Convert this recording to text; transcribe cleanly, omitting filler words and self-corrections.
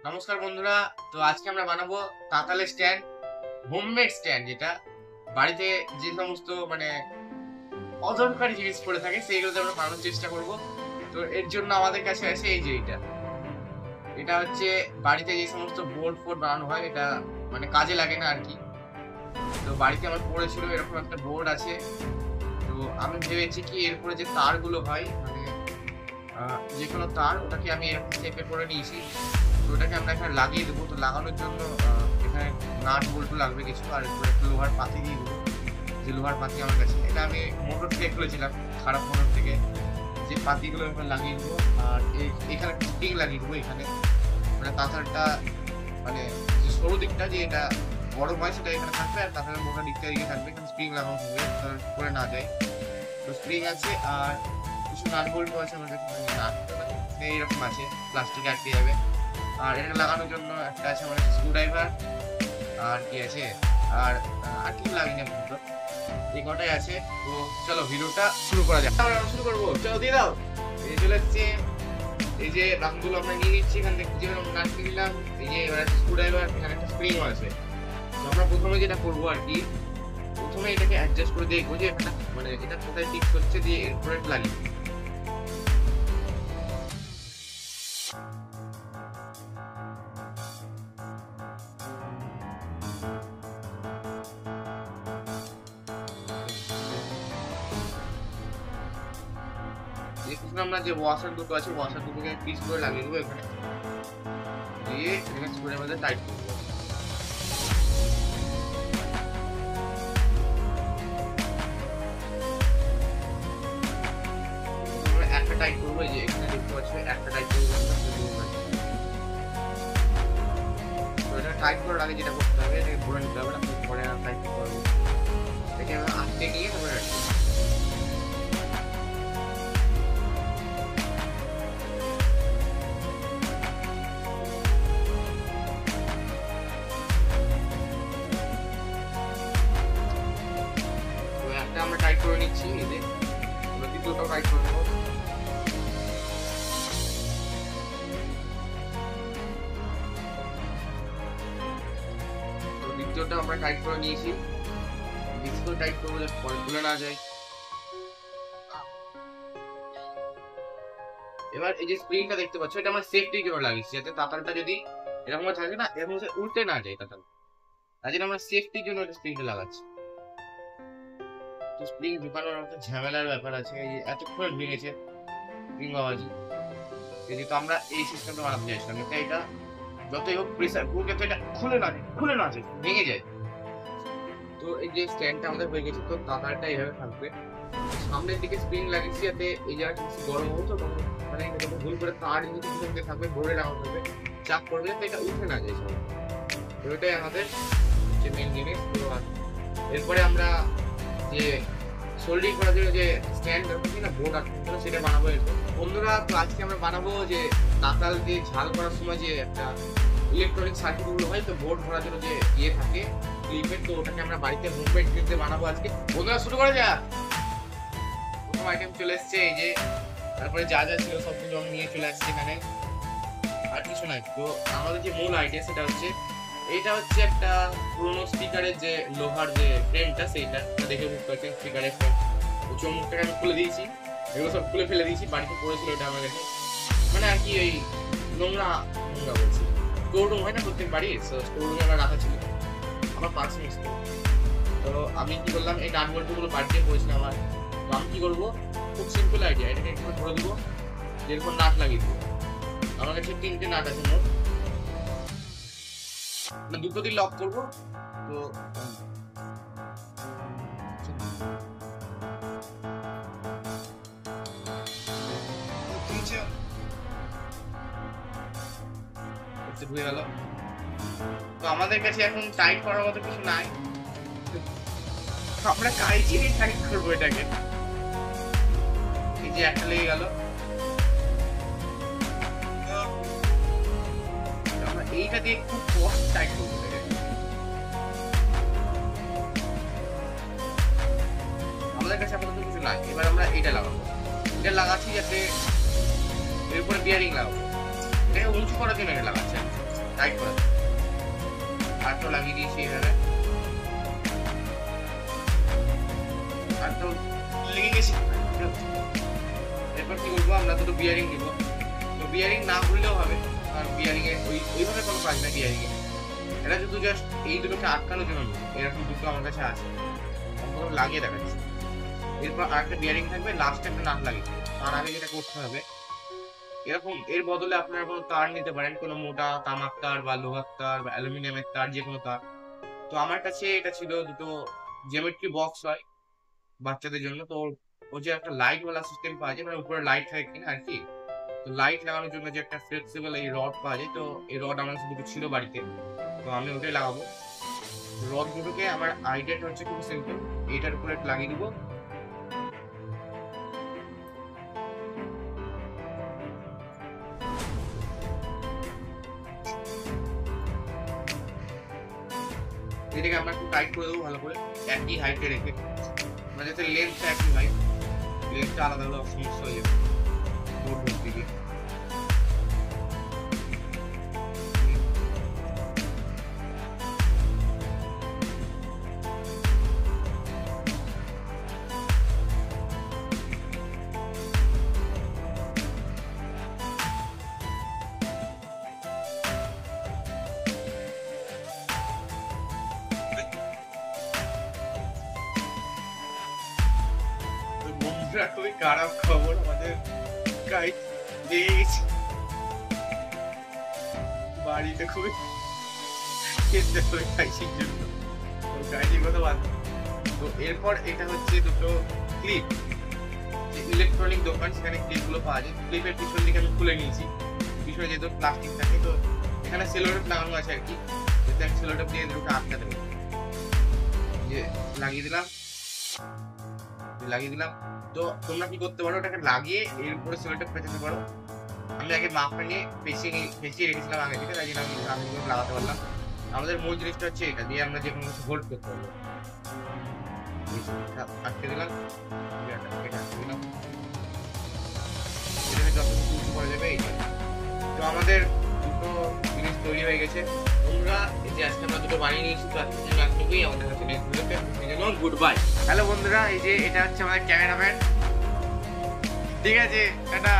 নমস্কার বন্ধুরা। তো আজকে আমরা বানাবো তাতালের স্ট্যান্ড, হোমমেড স্ট্যান্ড, যেটা বাড়িতে যে সমস্ত অদরকারি জিনিস পড়ে থাকে সেইগুলোতে আমরা বানানোর চেষ্টা করব। তো এর জন্য আমাদের কাছে আছে এই যে এটা হচ্ছে বাড়িতে যে সমস্ত বোর্ড ফোর্ড বানানো হয়, এটা কাজে লাগে না আর কি। তো বাড়িতে আমার পড়েছিল এরকম একটা বোর্ড আছে। তো আমি ভেবেছি কি এরপরে যে তারগুলো হয় যে কোনো তার, ওটাকে আমি এরকম চেপে করে নিয়েছি। তো ওটাকে আমরা এখানে লাগিয়ে দেবো। তো লাগানোর জন্য এখানে নাট বল্টু লাগবে কিছু, আর এরপরে একটু লোহার পাতি দিয়ে দেবো। যে লোহার পাতি আমার কাছে, এটা আমি মোটর থেকে খুলেছিলাম, খারাপ মোটর থেকে। যে পাতিগুলো এখানে লাগিয়ে দেবো, আর এখানে একটা স্প্রিং লাগিয়ে দেবো। এখানে তাতারটা যে সরু দিকটা যে এটা গরম হয় সেটা এখানে থাকবে, আর তাতারের মোটা দিকটা এদিকে থাকবে। এখানে স্প্রিং লাগানো হবে করে না যায়। তো স্প্রিং আছে, আর কিছু নাট বল্টু আছে আমার কাছে, এইরকম আছে, প্লাস্টিক আটকে যাবে। আর এটা লাগানোর জন্য একটা আছে আমার স্ক্রুড্রাইভার, আর কি আছে, আর কি লাগেনি আপাতত, এই কটাই আছে। তো চলো ভিডিওটা শুরু করা যাক। আমরা শুরু করবো, চলো দিয়ে দাও। এই চলে এসছে, এই যে রামগুলো আমরা নিয়ে নিচ্ছি এখান থেকে, যে নাট নিলাম। এই যে স্ক্রুড্রাইভার, এখানে একটা স্প্রিং আছে। তো আমরা প্রথমে যেটা করবো আর কি, প্রথমে এটাকে অ্যাডজাস্ট করে দেখবো যে এটা কোথায় ফিক্স হচ্ছে, দিয়ে এরপরে লাগিয়ে আমরা যে ওয়াশার দুটো আছে, ওয়াশার দুটোকে পিস করে লাগিয়ে দেবো এখানে, দিয়ে এখানে স্ক্রুর মধ্যে টাইট করবো। একটা টাইট করবো, এই যে এখানে দেখতে পাচ্ছি একটা টাইট করবো। তো এটা টাইট করার আগে যেটা করতে হবে, এটাকে ভরে নিতে হবে, না পরে টাইট করবো। এটাকে আমরা আটকে নিয়ে তারপরে রাখবো। আমরা টাইট করে নিচ্ছি, এই যে দ্বিতীয়টাও টাইট করে নেবো। তো দ্বিতীয়টা আমরা টাইট করে নিয়েছি, দ্বিতীয় টাইট করবো যাতে পরে খুলে না যায়। এবার এই যে স্প্রিংটা দেখতে পাচ্ছ, এটা আমার সেফটির জন্য লাগিয়েছি, যাতে তাতালটা যদি এরকম থাকে না, এরকম উল্টে না যায় তাতাল, তাই জন্য আমরা সেফটির জন্য এটা স্প্রিংটা লাগাচ্ছি। স্প্রিং ঢুকানোর একটা ঝামেলার ব্যাপার আছে, এই যে এতক্ষণ ভেঙেছে স্প্রিং বাবাজি। এই যে তো আমরা এই সিস্টেমটা বানাতে চাইছিলাম, এটা যতই হোক প্রেসার পুরো তো এটা খুলে না যায়, ভেঙে যায়। তো এই যে স্ট্যান্ডটা আমাদের হয়ে গেছে, তো তাতারটা এইভাবে থাকবে। সামনের দিকে স্প্রিং লাগিয়েছি যাতে এই জায়গাটা কিছু গরম হতো, তখন ভুল করে তার দিকে থাকবে, ভরে রাখা হবে, চাপ পড়বে যাতে এটা উঠে না যায় সব। তো এটাই আমাদের হচ্ছে মেন জিনিস। তো এরপরে আমরা যে সোল্ডিং করার জন্য যে স্ট্যান্ড আছে না, বোর্ড আছে, সেটা বানাবো এরপর। বন্ধুরা, তো আজকে আমরা বানাবো যে তাতাল দিয়ে ঝাল করার সময় যে একটা ইলেকট্রনিক সার্কিট গুলো হয়, তো বোর্ড ভরার জন্য যে থাকে ক্লিপের, তো ওটাকে আমরা বাড়িতে হোমমেড ক্লিপে বানাবো আজকে। বন্ধুরা শুরু করা যাক। প্রথম আইটেম চলে এসছে, এই যে তারপরে যা যা ছিল সব কিছু আমি নিয়ে চলে আসছি এখানে, আর কিছু নাই। তো আমাদের যে মূল আইডিয়া সেটা হচ্ছে, এইটা হচ্ছে একটা পুরোনো স্পিকারের যে লোহার যে ফ্রেমটা, সেইটা দেখে বুঝতে পারছেন স্পিকারের ফ্রেম। ওই চমকটাকে আমি খুলে দিয়েছি, এগুলো সব খুলে ফেলে দিয়েছি। বাড়িতে পড়েছিল এটা আমার কাছে, আর কি ওই নোংরা বলছি, স্টোর রুম হয় না প্রত্যেক বাড়ির, স্টোর রুমে আমার রাখা ছিল আমার পার্সোনাল স্টোর। তো আমি কি করলাম, এই নাট বল্টুগুলো বাড়িতে পড়েছিলাম আমার। তো আমি কি করবো, খুব সিম্পল আইডিয়া, এটাকে একটু ধরে দেবো, যেরকম নাট লাগিয়ে দেবো। আমার কাছে 3টে নাট আছে মোট, দুটো দিয়ে লক করবো। তো ঢুকে গেল। তো আমাদের কাছে এখন টাইট করার মতো কিছু নাই, আমরা কাইচি দিয়ে টাইট করবো এটাকে। এই যে একটা লেগে গেল, আমরা এইটা দিয়ে খুব কষ্ট টাইট করবো। আমাদের কাছে আপাতত কিছু নাই, এবার আমরা এটা লাগাবো। এটা লাগাচ্ছি যাতে এর উপরে বিয়ারিং লাগাবো, এটাকে উঁচু করার জন্য এটা লাগাচ্ছি। টাইট করা আরটাও লাগিয়ে দিয়েছি এখানে আরটাও লেগে গেছে। এরপর কি করবো আমরা দুটো বিয়ারিং দিব। তো বিয়ারিং না খুললেও হবে, কারণ বিয়ারিং এ ওইভাবে কোনো কাজ না বিয়ারিং এ। এটা শুধু জাস্ট এই দুটোকে আটকানোর জন্য এরকম দুটো আমার কাছে আছে, লাগিয়ে দেখাচ্ছি। এরপর আরেকটা বিয়ারিং থাকবে, লাস্টে একটা নাট লাগিয়ে। তার আগে যেটা করতে হবে, এরকম এর বদলে আপনারা কোনো তার নিতে পারেন, কোনো মোটা তামাক তার বা লোহার তার বা অ্যালুমিনিয়ামের তার, যে কোনো তার। তো আমার কাছে এটা ছিল দুটো জিওমেট্রি বক্স হয় বাচ্চাদের জন্য। তো ও যে একটা লাইট ওয়ালা সিস্টেম পাওয়া যায়, মানে উপরে লাইট থাকে কিনা আর কি। তো লাইট লাগানোর জন্য যে একটা ফ্লেক্সিবল এই রড পাওয়া যায়, তো এই রড আমার কাছে দুটো ছিল বাড়িতে, তো আমি ওটাই লাগাবো। রড দুটোকে আমার আইডিয়াটা হচ্ছে খুব সিম্পল, এটার উপরে লাগিয়ে দিব। এটাকে আমরা একটু টাইট করে দেবো ভালো করে, একই হাইটে রেখে, মানে যাতে লেন্থটা একই হয়। লেন্থটা আলাদা হলে সমস্যা হয়ে যাবে বোর্ড ধরতে গিয়ে। বন্ধুরা খুবই খারাপ খবর, আমাদের গাইড লেগে গেছে বাড়িতে, খুবই খেতে হবে গাইডের জন্য। তো গাইডের কথা বাদ। তো এরপর এটা হচ্ছে দুটো ক্লিপ, যে ইলেকট্রনিক দোকান সেখানে ক্লিপগুলো পাওয়া যায়। ক্লিপের পিছন দিকে আমি খুলে নিয়েছি, পিছনে যেহেতু প্লাস্টিক থাকে, তো এখানে সেলোটেপ লাগানো আছে আর কি, যাতে আমি সেলোটেপ দিয়ে দুটো আটকাতে পারি। যে লাগিয়ে দিলাম। তো তোমরা কি করতে পারো, ওটাকে লাগিয়ে এর উপরে সেলোটেপ পেঁচাতে পারো। আমি আগে মাপটা নিয়ে পেঁচিয়ে রেখেছিলাম আগে থেকে, তাই জন্য আমি আগে লাগাতে পারলাম। আমাদের মূল জিনিসটা হচ্ছে এটা দিয়ে আমরা যে কোনো কিছু হোল্ড করতে পারবো। আটকে দিলাম, এটাকে যত কিছু উঁচু করা যাবে এইটা। তো আমাদের দুটো জিনিস তৈরি হয়ে গেছে বন্ধুরা। এই যে আজকে আমরা দুটো বানিয়ে নিয়েছি, তো আজকে জন্য এতটুকুই। আমাদের কাছে নেক্সট ভিডিওতে গুড বাই। হ্যালো বন্ধুরা, এই যে এটা হচ্ছে আমাদের ক্যামেরাম্যান, ঠিক আছে, টাটা।